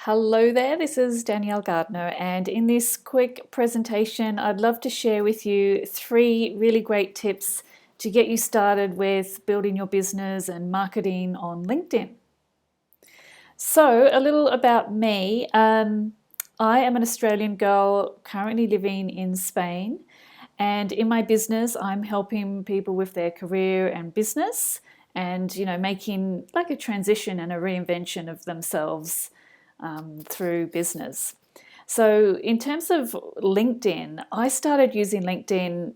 Hello there, this is Danielle Gardner, and in this quick presentation, I'd love to share with you 3 really great tips to get you started with building your business and marketing on LinkedIn. So, a little about me. I am an Australian girl currently living in Spain, and in my business, I'm helping people with their career and business and, making like a transition and a reinvention of themselves through business. So, in terms of LinkedIn, I started using LinkedIn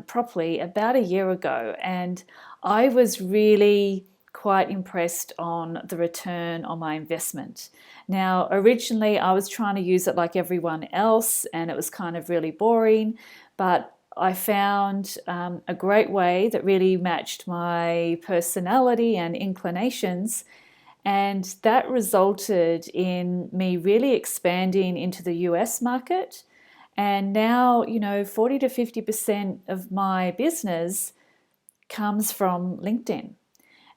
properly about a year ago, and I was really quite impressed on the return on my investment. Now, originally, I was trying to use it like everyone else, and it was kind of really boring, but I found a great way that really matched my personality and inclinations, and that resulted in me really expanding into the US market. And now, 40 to 50% of my business comes from LinkedIn.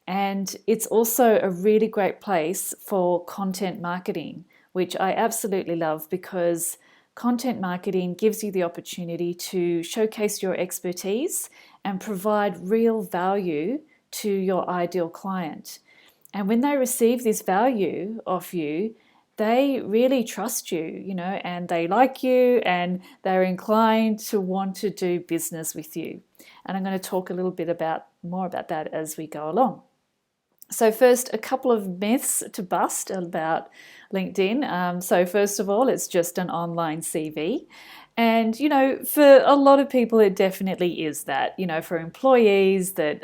And it's also a really great place for content marketing, which I absolutely love because content marketing gives you the opportunity to showcase your expertise and provide real value to your ideal client. And when they receive this value of you, they really trust you, and they like you and they're inclined to want to do business with you. And I'm going to talk a little bit more about that as we go along. So first, a couple of myths to bust about LinkedIn. So first of all, it's just an online CV. And, for a lot of people, it definitely is that, for employees that,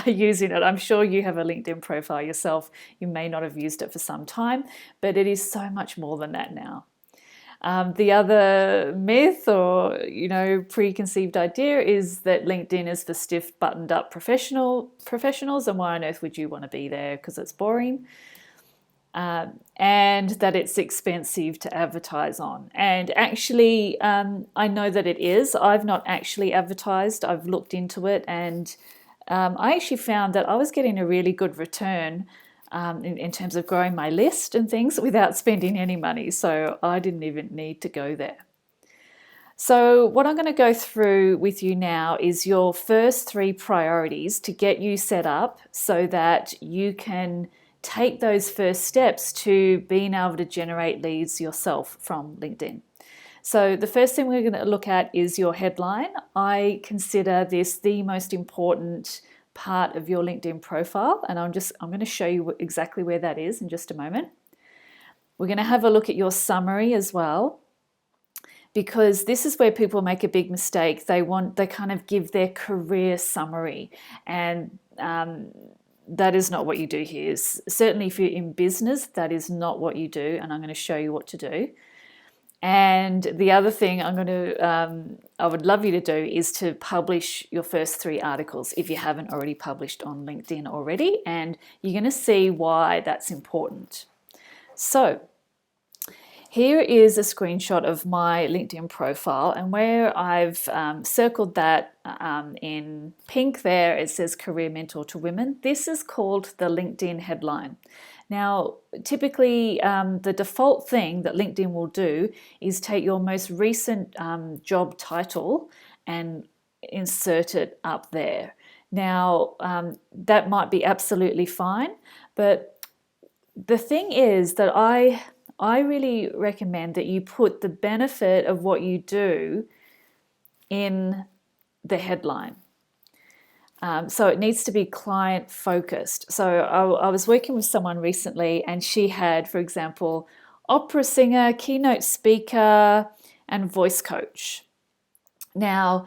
are using it. I'm sure you have a LinkedIn profile yourself. You may not have used it for some time, but it is so much more than that now. The other myth or, preconceived idea is that LinkedIn is for stiff, buttoned-up professionals, and why on earth would you want to be there? Because it's boring. And that it's expensive to advertise on. And actually, I know that it is. I've not actually advertised. I've looked into it, and I actually found that I was getting a really good return in terms of growing my list and things without spending any money. So I didn't even need to go there. So what I'm going to go through with you now is your first 3 priorities to get you set up so that you can take those first steps to being able to generate leads yourself from LinkedIn. So the first thing we're going to look at is your headline. I consider this the most important part of your LinkedIn profile, and I'm going to show you exactly where that is in just a moment. We're going to have a look at your summary as well, because this is where people make a big mistake. They kind of give their career summary, and that is not what you do here. Certainly if you're in business, that is not what you do, and I'm going to show you what to do. And the other thing I would love you to do is to publish your first 3 articles if you haven't already published on LinkedIn already, and you're going to see why that's important. So here is a screenshot of my LinkedIn profile, and where I've circled that in pink there, it says Career Mentor to Women. This is called the LinkedIn headline. Now, typically, the default thing that LinkedIn will do is take your most recent job title and insert it up there. Now, that might be absolutely fine, but the thing is that I really recommend that you put the benefit of what you do in the headline. So it needs to be client focused. So I was working with someone recently, and she had, for example, opera singer, keynote speaker, and voice coach. Now,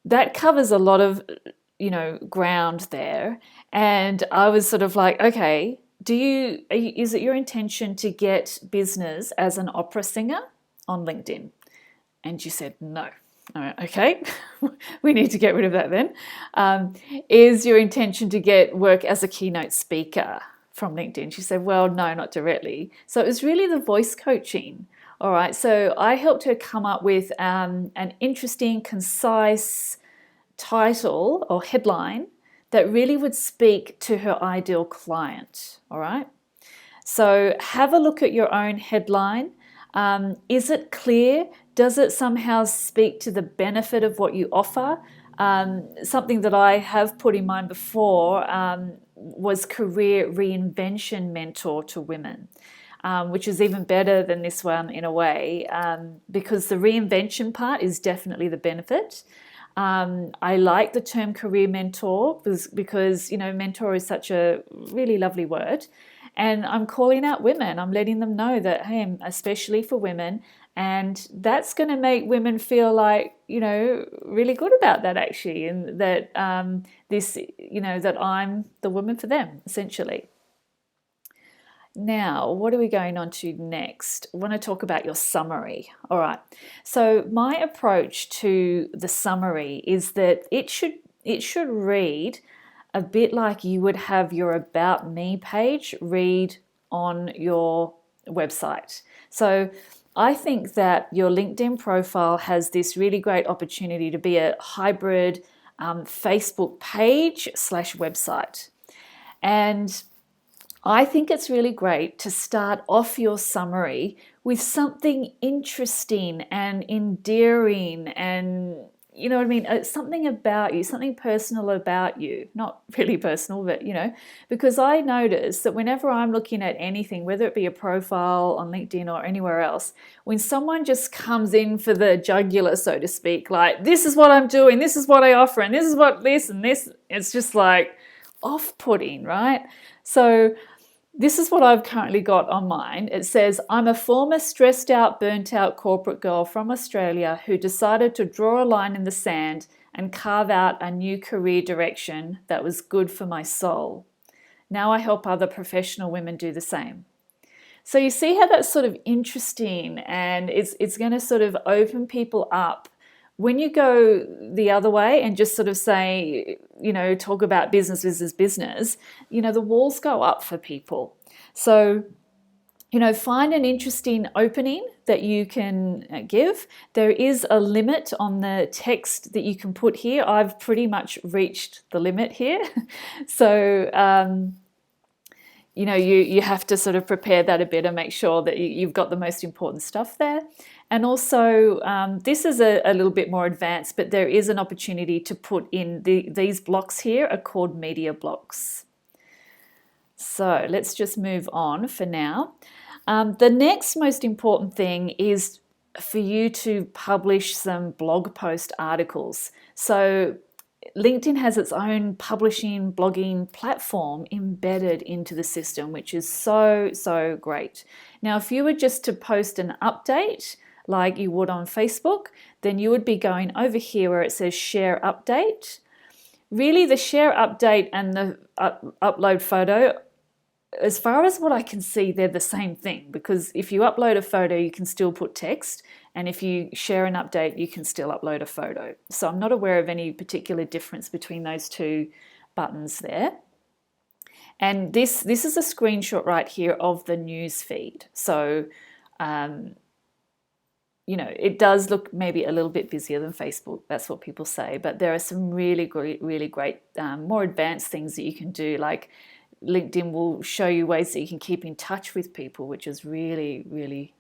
that covers a lot of, ground there. And I was sort of like, okay, is it your intention to get business as an opera singer on LinkedIn? And she said, no. All right, okay, we need to get rid of that then. Is your intention to get work as a keynote speaker from LinkedIn? She said, well, no, not directly. So it was really the voice coaching. All right, so I helped her come up with an interesting, concise title or headline that really would speak to her ideal client. All right. So have a look at your own headline. Is it clear? Does it somehow speak to the benefit of what you offer? Something that I have put in mind before was career reinvention mentor to women, which is even better than this one in a way, because the reinvention part is definitely the benefit. I like the term career mentor because, mentor is such a really lovely word. And I'm calling out women. I'm letting them know that, hey, especially for women. And that's going to make women feel like, really good about that actually. And that that I'm the woman for them, essentially. Now, what are we going on to next? I want to talk about your summary. All right. So my approach to the summary is that it should read a bit like you would have your About Me page read on your website. So I think that your LinkedIn profile has this really great opportunity to be a hybrid Facebook page / website. And I think it's really great to start off your summary with something interesting and endearing and, you know what I mean, something about you, something personal about you. Not really personal, but, because I notice that whenever I'm looking at anything, whether it be a profile on LinkedIn or anywhere else, when someone just comes in for the jugular, so to speak, like, this is what I'm doing, this is what I offer, and this is what this and this, it's just like off-putting, right? So this is what I've currently got on mine. It says, I'm a former stressed out, burnt out corporate girl from Australia who decided to draw a line in the sand and carve out a new career direction that was good for my soul. Now I help other professional women do the same. So you see how that's sort of interesting, and it's going to sort of open people up. When you go the other way and just sort of say, talk about business, the walls go up for people. So, find an interesting opening that you can give. There is a limit on the text that you can put here. I've pretty much reached the limit here. So, you have to sort of prepare that a bit and make sure that you've got the most important stuff there. And also, this is a little bit more advanced, but there is an opportunity to put in these blocks here are called media blocks. So let's just move on for now. The next most important thing is for you to publish some blog post articles. So LinkedIn has its own publishing, blogging platform embedded into the system, which is so, so great. Now, if you were just to post an update like you would on Facebook, then you would be going over here where it says share update. Really, the share update and the upload photo, as far as what I can see, they're the same thing, because if you upload a photo, you can still put text, and if you share an update, you can still upload a photo. So I'm not aware of any particular difference between those two buttons there. And this is a screenshot right here of the news feed. So, it does look maybe a little bit busier than Facebook. That's what people say. But there are some really great, more advanced things that you can do, like LinkedIn will show you ways that you can keep in touch with people, which is really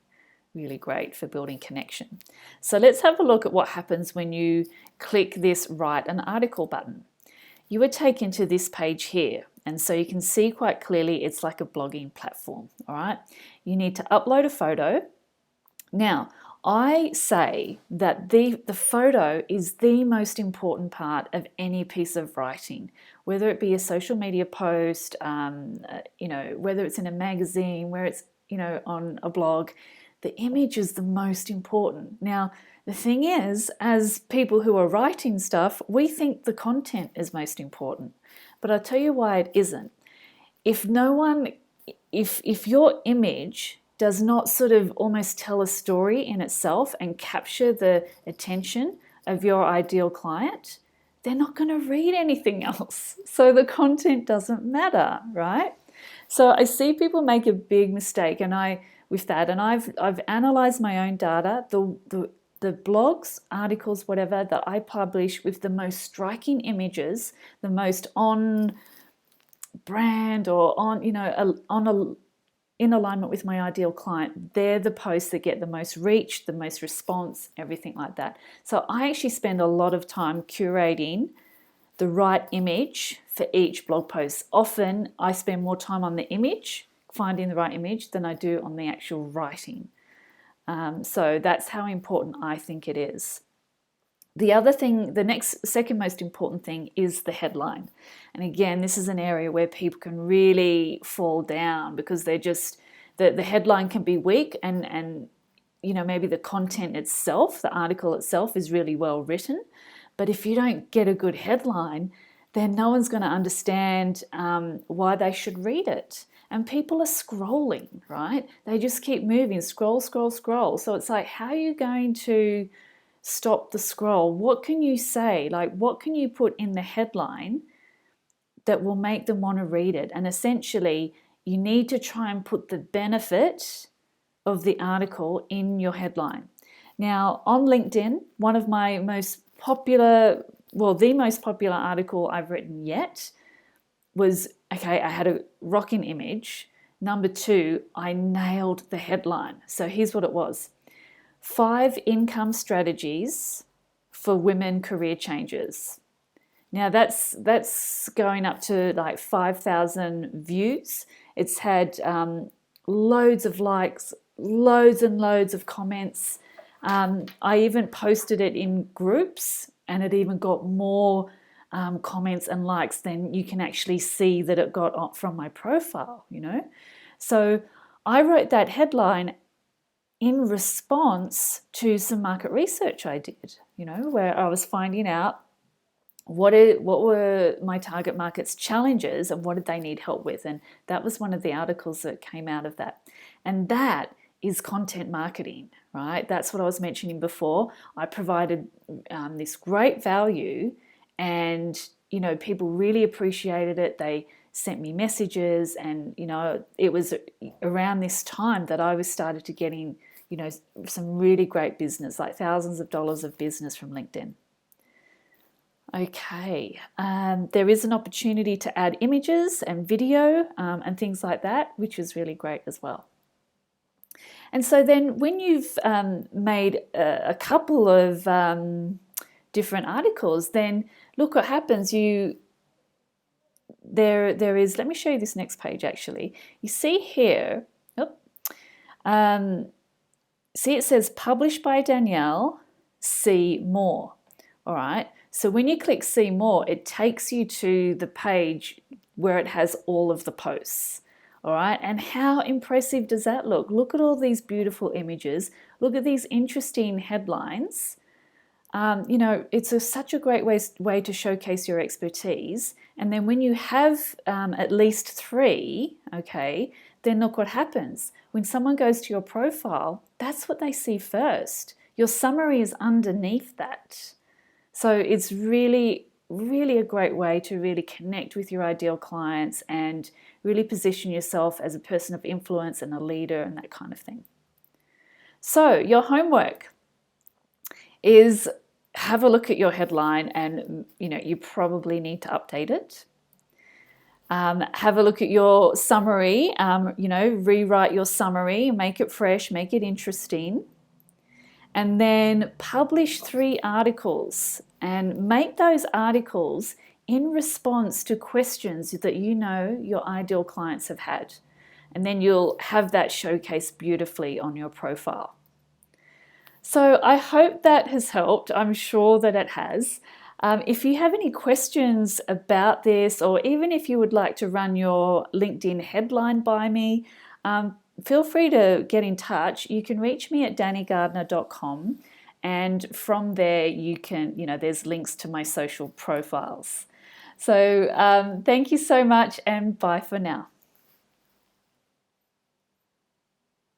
great for building connection. So let's have a look at what happens when you click this write an article button. You are taken to this page here, and so you can see quite clearly it's like a blogging platform. All right, you need to upload a photo. Now, I say that the photo is the most important part of any piece of writing, whether it be a social media post, whether it's in a magazine, where it's, on a blog. The image is the most important. Now, the thing is, as people who are writing stuff, we think the content is most important. But I'll tell you why it isn't. If your image does not sort of almost tell a story in itself and capture the attention of your ideal client, they're not going to read anything else. So the content doesn't matter, right? So I see people make a big mistake, and I've analyzed my own data. The blogs, articles, whatever that I publish with the most striking images, the most on brand or on in alignment with my ideal client, they're the posts that get the most reach, the most response, everything like that. So I actually spend a lot of time curating the right image for each blog post. Often I spend more time on the image, finding the right image, than I do on the actual writing. So that's how important I think it is. The other thing, the second most important thing is the headline. And again, this is an area where people can really fall down because they're just, the headline can be weak and maybe the content itself, the article itself is really well written. But if you don't get a good headline, then no one's going to understand why they should read it. And people are scrolling, right? They just keep moving, scroll, scroll, scroll. So it's like, how are you going to stop the scroll? What can you say? Like, what can you put in the headline that will make them want to read it? And essentially, you need to try and put the benefit of the article in your headline. Now, on LinkedIn, one of my most popular, the most popular article I've written yet was, okay, I had a rocking image. Number 2, I nailed the headline. So here's what it was. 5 income strategies for women career changers. Now that's going up to like 5,000 views. It's had loads of likes, loads and loads of comments. I even posted it in groups and it even got more comments and likes than you can actually see that it got from my profile, So I wrote that headline in response to some market research I did, where I was finding out what were my target market's challenges and what did they need help with. And that was one of the articles that came out of that. And that is content marketing, right? That's what I was mentioning before. I provided this great value and, people really appreciated it. They sent me messages and, it was around this time that I was started to getting, some really great business, like thousands of dollars of business from LinkedIn. Okay, there is an opportunity to add images and video and things like that, which is really great as well. And so then when you've made a couple of different articles, then look what happens. There is, let me show you this next page actually. You see here, see it says published by Danielle, see more, all right? So when you click see more, it takes you to the page where it has all of the posts, all right? And how impressive does that look? Look at all these beautiful images. Look at these interesting headlines. It's such a great way to showcase your expertise. And then when you have at least 3, okay, then look what happens. When someone goes to your profile, that's what they see first. Your summary is underneath that. So it's really, really a great way to really connect with your ideal clients and really position yourself as a person of influence and a leader and that kind of thing. So your homework is have a look at your headline and, you probably need to update it. Have a look at your summary, rewrite your summary, make it fresh, make it interesting. And then publish 3 articles and make those articles in response to questions that your ideal clients have had. And then you'll have that showcased beautifully on your profile. So I hope that has helped. I'm sure that it has. If you have any questions about this, or even if you would like to run your LinkedIn headline by me, feel free to get in touch. You can reach me at dannigardner.com, and from there you can, there's links to my social profiles. So thank you so much, and bye for now.